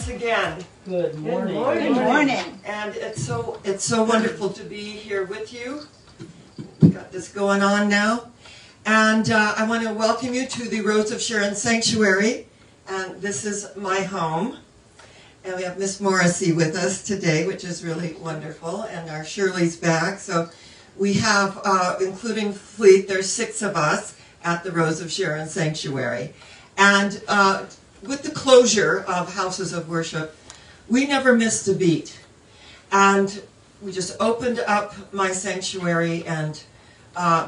once again. Good morning. Good morning. And it's so wonderful to be here with you. We got this going on now. And I want to welcome you to the Rose of Sharon Sanctuary. And this is my home. And we have Miss Morrissey with us today, which is really wonderful. And our Shirley's back. So we have, including Fleet, there's 6 of us at the Rose of Sharon Sanctuary. And with the closure of houses of worship, we never missed a beat. And we just opened up my sanctuary, and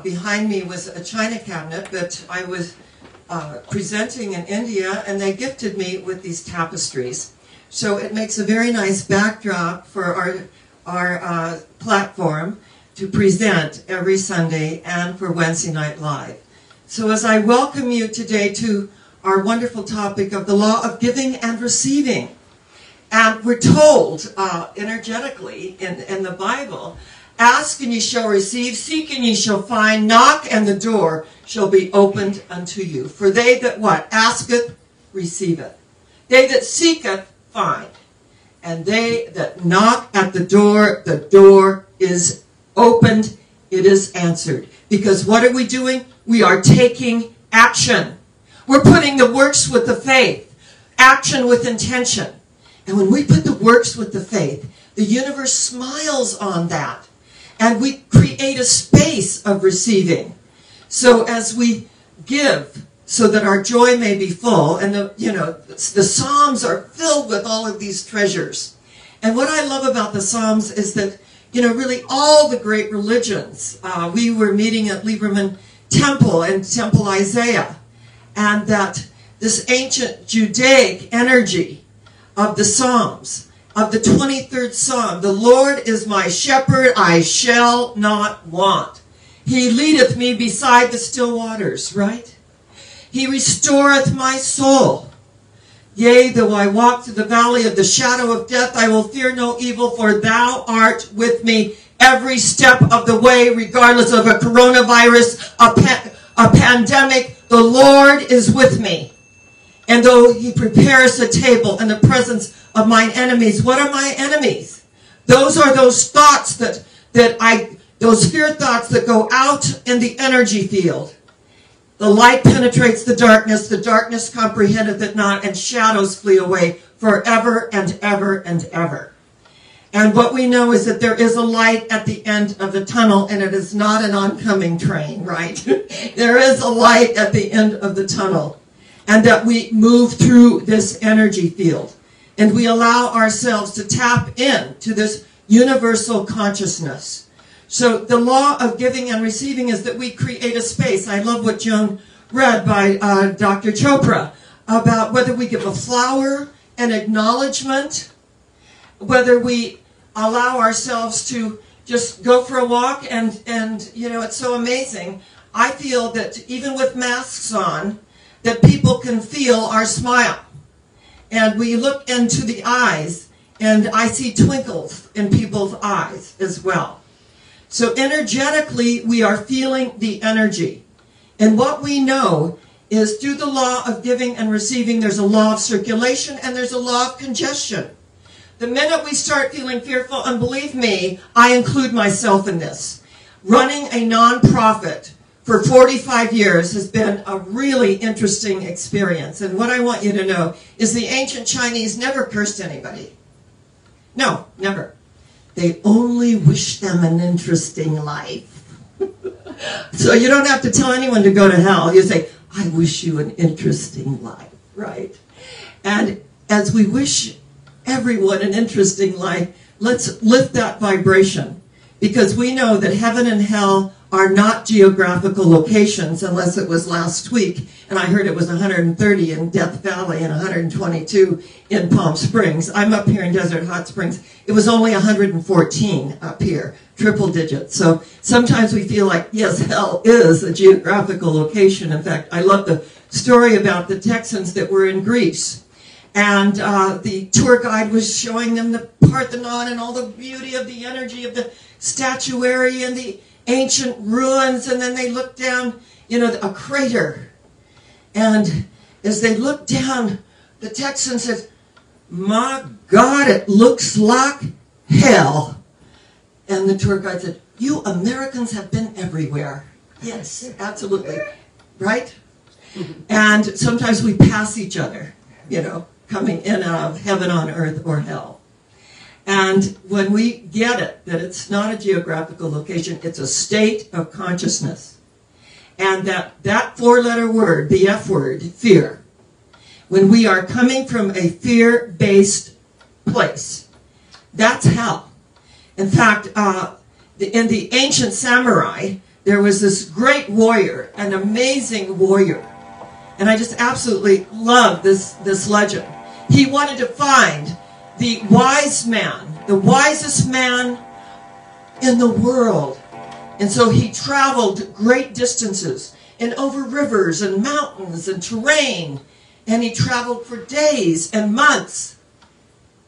behind me was a china cabinet that I was presenting in India, and they gifted me with these tapestries. So it makes a very nice backdrop for our platform to present every Sunday and for Wednesday Night Live. So as I welcome you today to our wonderful topic of the law of giving and receiving. And we're told energetically in the Bible, ask and ye shall receive, seek and ye shall find, knock and the door shall be opened unto you. For they that what? Asketh, receiveth. They that seeketh, find. And they that knock at the door is opened, it is answered. Because what are we doing? We are taking action. We're putting the works with the faith, action with intention. And when we put the works with the faith, the universe smiles on that. And we create a space of receiving. So as we give, so that our joy may be full, and the Psalms are filled with all of these treasures. And what I love about the Psalms is that, really all the great religions, we were meeting at Lieberman Temple and Temple Isaiah, and that this ancient Judaic energy of the Psalms, of the 23rd Psalm, the Lord is my shepherd, I shall not want. He leadeth me beside the still waters, right? He restoreth my soul. Yea, though I walk through the valley of the shadow of death, I will fear no evil, for thou art with me every step of the way, regardless of a coronavirus, a pandemic. The Lord is with me. And though he prepares a table in the presence of mine enemies. What are my enemies? Those are those thoughts those fear thoughts that go out in the energy field. The light penetrates the darkness comprehendeth it not, and shadows flee away forever and ever and ever. And what we know is that there is a light at the end of the tunnel, and it is not an oncoming train, right? There is a light at the end of the tunnel, and that we move through this energy field, and we allow ourselves to tap into this universal consciousness. So the law of giving and receiving is that we create a space. I love what Joan read by Dr. Chopra about whether we give a flower, an acknowledgement, whether we allow ourselves to just go for a walk, and it's so amazing. I feel that even with masks on, that people can feel our smile. And we look into the eyes, and I see twinkles in people's eyes as well. So energetically, we are feeling the energy. And what we know is through the law of giving and receiving, there's a law of circulation and there's a law of congestion. The minute we start feeling fearful, and believe me, I include myself in this, running a nonprofit for 45 years has been a really interesting experience. And what I want you to know is the ancient Chinese never cursed anybody. No, never. They only wished them an interesting life. So you don't have to tell anyone to go to hell. You say, I wish you an interesting life, right? And as we wish everyone an interesting life, let's lift that vibration, because we know that heaven and hell are not geographical locations, unless it was last week, and I heard it was 130 in Death Valley and 122 in Palm Springs. I'm up here in Desert Hot Springs. It was only 114 up here, triple digits. So sometimes we feel like, yes, hell is a geographical location. In fact, I love the story about the Texans that were in Greece. And the tour guide was showing them the Parthenon and all the beauty of the energy of the statuary and the ancient ruins. And then they looked down, a crater. And as they looked down, the Texan said, my God, it looks like hell. And the tour guide said, you Americans have been everywhere. Yes, absolutely. Right? And sometimes we pass each other, you know, coming in and out of heaven on earth or hell. And when we get it, that it's not a geographical location, it's a state of consciousness. And that four-letter word, the F word, fear, when we are coming from a fear-based place, that's hell. In fact, in the ancient samurai, there was this great warrior, an amazing warrior. And I just absolutely love this legend. He wanted to find the wise man, the wisest man in the world. And so he traveled great distances and over rivers and mountains and terrain. And he traveled for days and months.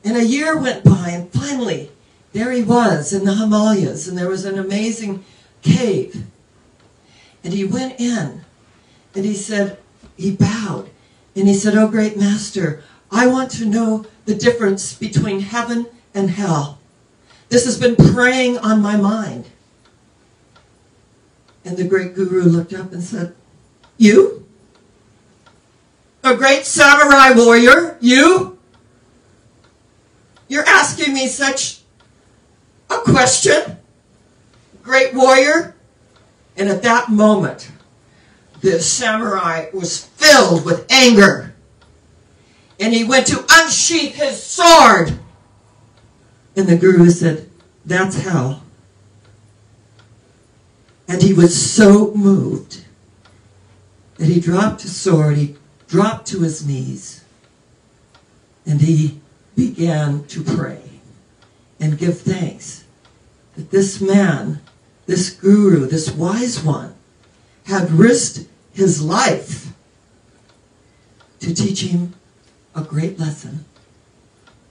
And a year went by, and finally, there he was in the Himalayas, and there was an amazing cave. And he went in, and he said, he bowed, and he said, oh, great master, I want to know the difference between heaven and hell. This has been preying on my mind. And the great guru looked up and said, you? A great samurai warrior? You? You're asking me such a question? Great warrior? And at that moment, the samurai was filled with anger. And he went to unsheath his sword. And the guru said, that's hell. And he was so moved that he dropped his sword, he dropped to his knees, and he began to pray and give thanks that this man, this guru, this wise one, had risked his life to teach him a great lesson.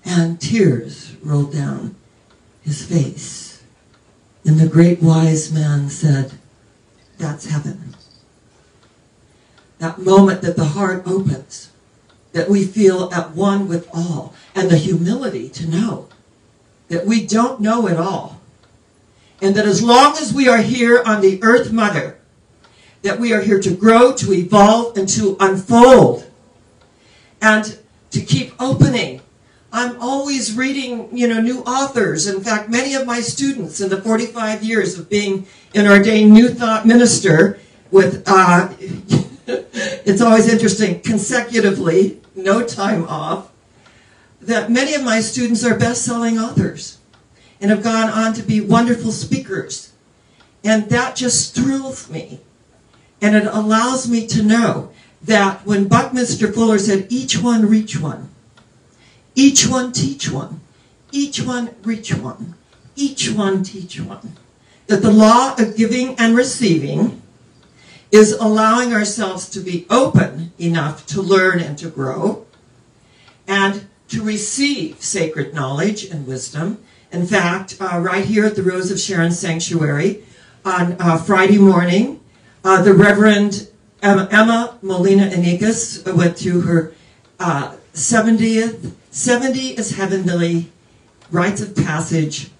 And tears rolled down his face. And the great wise man said, that's heaven. That moment that the heart opens, that we feel at one with all, and the humility to know that we don't know it all. And that as long as we are here on the earth mother, that we are here to grow, to evolve, and to unfold, and to keep opening. I'm always reading, new authors. In fact, many of my students in the 45 years of being an ordained New Thought minister with, it's always interesting, consecutively, no time off, that many of my students are best-selling authors and have gone on to be wonderful speakers. And that just thrills me. And it allows me to know that when Buckminster Fuller said, each one reach one, each one teach one, each one reach one, each one teach one, that the law of giving and receiving is allowing ourselves to be open enough to learn and to grow and to receive sacred knowledge and wisdom. In fact, right here at the Rose of Sharon Sanctuary on Friday morning, the Reverend Emma Molina Inigas went through her 70 is Heavenly Rites of Passage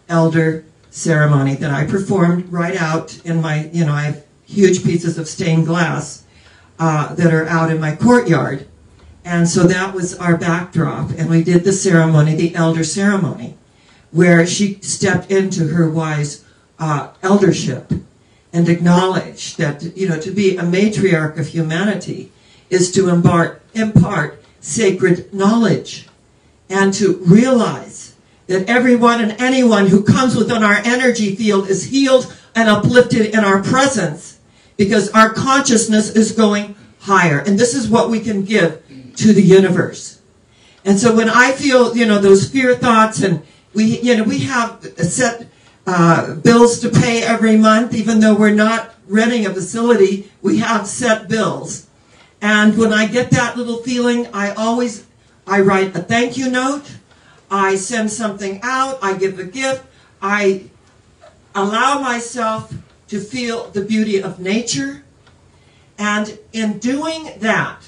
Elder ceremony that I performed right out in my, I have huge pieces of stained glass that are out in my courtyard. And so that was our backdrop. And we did the ceremony, the elder ceremony, where she stepped into her wise eldership and acknowledged that, to be a matriarch of humanity is to impart sacred knowledge and to realize that everyone and anyone who comes within our energy field is healed and uplifted in our presence because our consciousness is going higher. And this is what we can give to the universe. And so when I feel, those fear thoughts, and we have set bills to pay every month, even though we're not renting a facility, we have set bills. And when I get that little feeling, I write a thank you note, I send something out, I give a gift, I allow myself to feel the beauty of nature. And in doing that,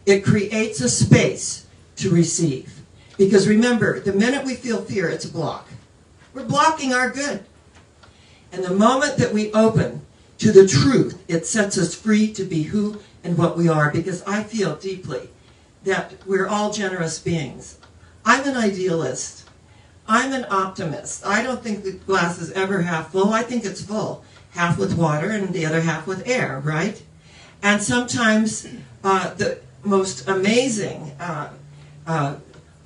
it creates a space to receive. Because remember, the minute we feel fear, it's a block. We're blocking our good. And the moment that we open to the truth, it sets us free to be who and what we are. Because I feel deeply that we're all generous beings. I'm an idealist. I'm an optimist. I don't think the glass is ever half full. I think it's full. Half with water and the other half with air, right? And sometimes the most amazing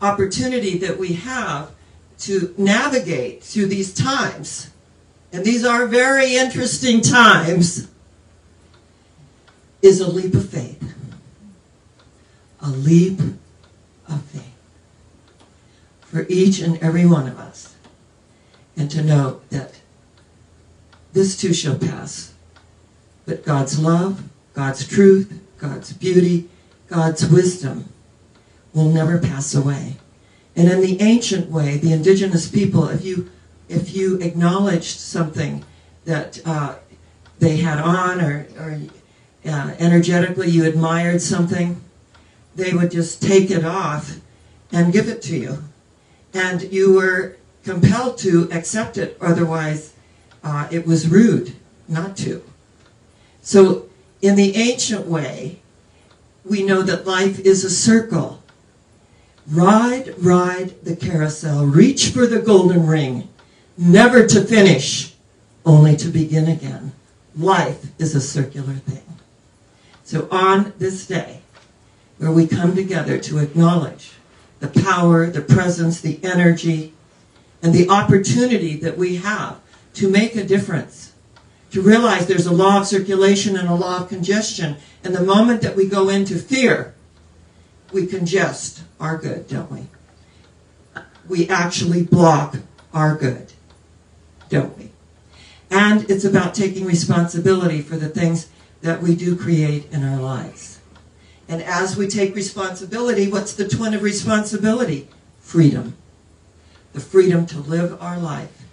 opportunity that we have to navigate through these times, and these are very interesting times, is a leap of faith. A leap of faith. For each and every one of us. And to know that this too shall pass. But God's love, God's truth, God's beauty, God's wisdom will never pass away. And in the ancient way, the indigenous people, if you acknowledged something that they had on, or energetically you admired something, they would just take it off and give it to you. And you were compelled to accept it, otherwise it was rude not to. So in the ancient way, we know that life is a circle. Ride, ride the carousel, reach for the golden ring, never to finish, only to begin again. Life is a circular thing. So on this day, where we come together to acknowledge the power, the presence, the energy, and the opportunity that we have to make a difference, to realize there's a law of circulation and a law of congestion, and the moment that we go into fear, we congest our good, don't we? We actually block our good, don't we? And it's about taking responsibility for the things that we do create in our lives. And as we take responsibility, what's the twin of responsibility? Freedom. The freedom to live our life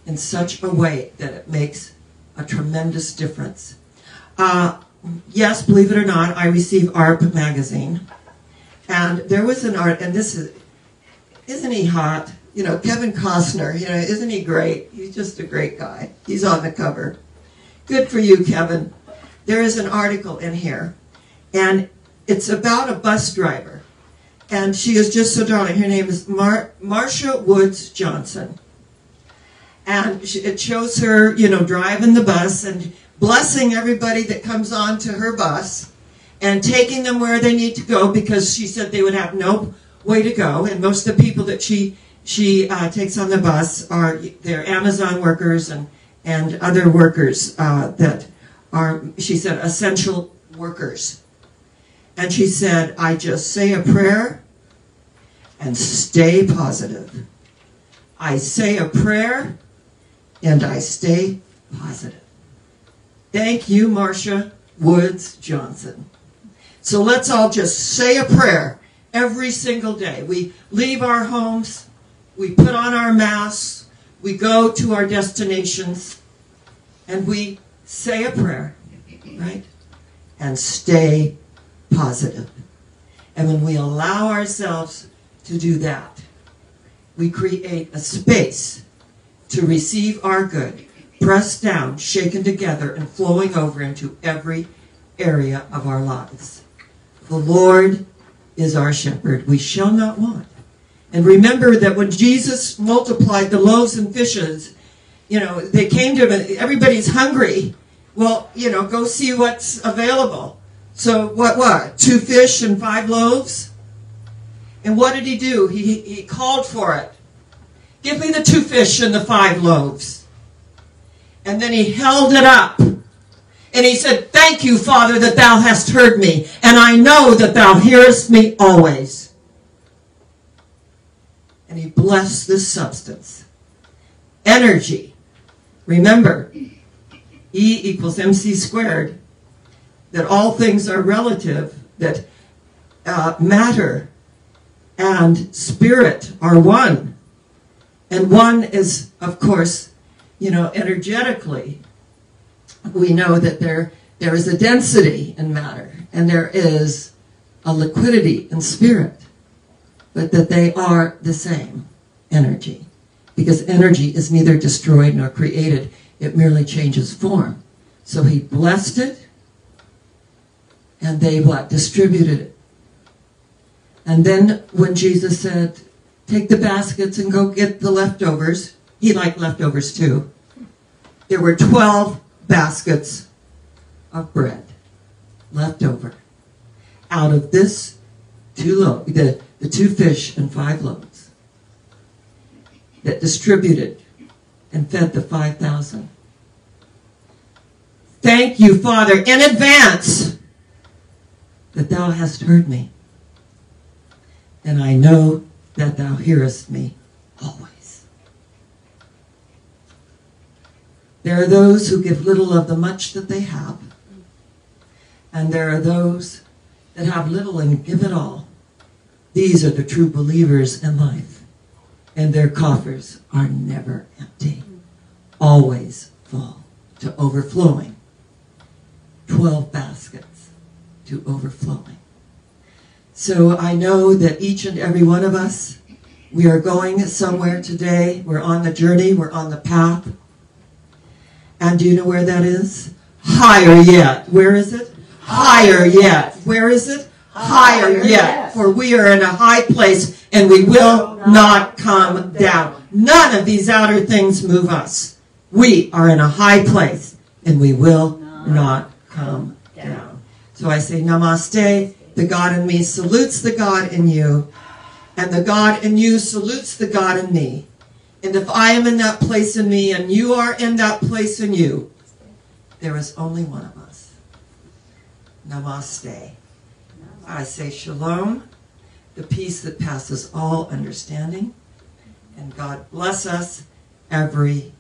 in such a way that it makes a tremendous difference. Yes, believe it or not, I receive ARP magazine. And there was an art, and this is, isn't he hot? You know, Kevin Costner, you know, isn't he great? He's just a great guy. He's on the cover. Good for you, Kevin. There is an article in here, and it's about a bus driver. And she is just so darling. Her name is Marsha Woods Johnson. And it shows her, you know, driving the bus and blessing everybody that comes on to her bus and taking them where they need to go, because she said they would have no way to go. And most of the people that she takes on the bus they're Amazon workers and other workers that are, she said, essential workers. And she said, I just say a prayer and stay positive. I say a prayer and I stay positive. Thank you, Marsha Woods Johnson. So let's all just say a prayer every single day. We leave our homes, we put on our masks, we go to our destinations, and we say a prayer, right? And stay positive. And when we allow ourselves to do that, we create a space to receive our good, pressed down, shaken together, and flowing over into every area of our lives. The Lord is our shepherd. We shall not want. And remember that when Jesus multiplied the loaves and fishes, you know, they came to him, everybody's hungry. Well, you know, go see what's available. So what? 2 fish and 5 loaves? And what did he do? He called for it. Give me the 2 fish and the 5 loaves. And then he held it up. And he said, thank you, Father, that thou hast heard me. And I know that thou hearest me always. And he blessed this substance. Energy. Remember, E equals MC squared. That all things are relative. That matter and spirit are one. And one is, of course, you know, energetically, we know that there is a density in matter, and there is a liquidity in spirit. but that they are the same energy. Because energy is neither destroyed nor created. It merely changes form. So he blessed it, and they what? Distributed it. And then when Jesus said, take the baskets and go get the leftovers, he liked leftovers too. There were 12 baskets of bread left over out of this the 2 fish and 5 loaves that distributed and fed the 5,000. Thank you, Father, in advance that thou hast heard me. And I know that thou hearest me always. There are those who give little of the much that they have. And there are those that have little and give it all. These are the true believers in life. And their coffers are never empty. Always full to overflowing. 12 baskets to overflowing. So I know that each and every one of us, we are going somewhere today. We're on the journey. We're on the path. And do you know where that is? Higher yet. Where is it? Higher yet. Where is it? Higher yet. For we are in a high place and we will not come down. None of these outer things move us. We are in a high place and we will not come down. So I say Namaste. The God in me salutes the God in you, and the God in you salutes the God in me. And if I am in that place in me, and you are in that place in you, there is only one of us. Namaste. I say shalom, the peace that passes all understanding, and God bless us, everyone.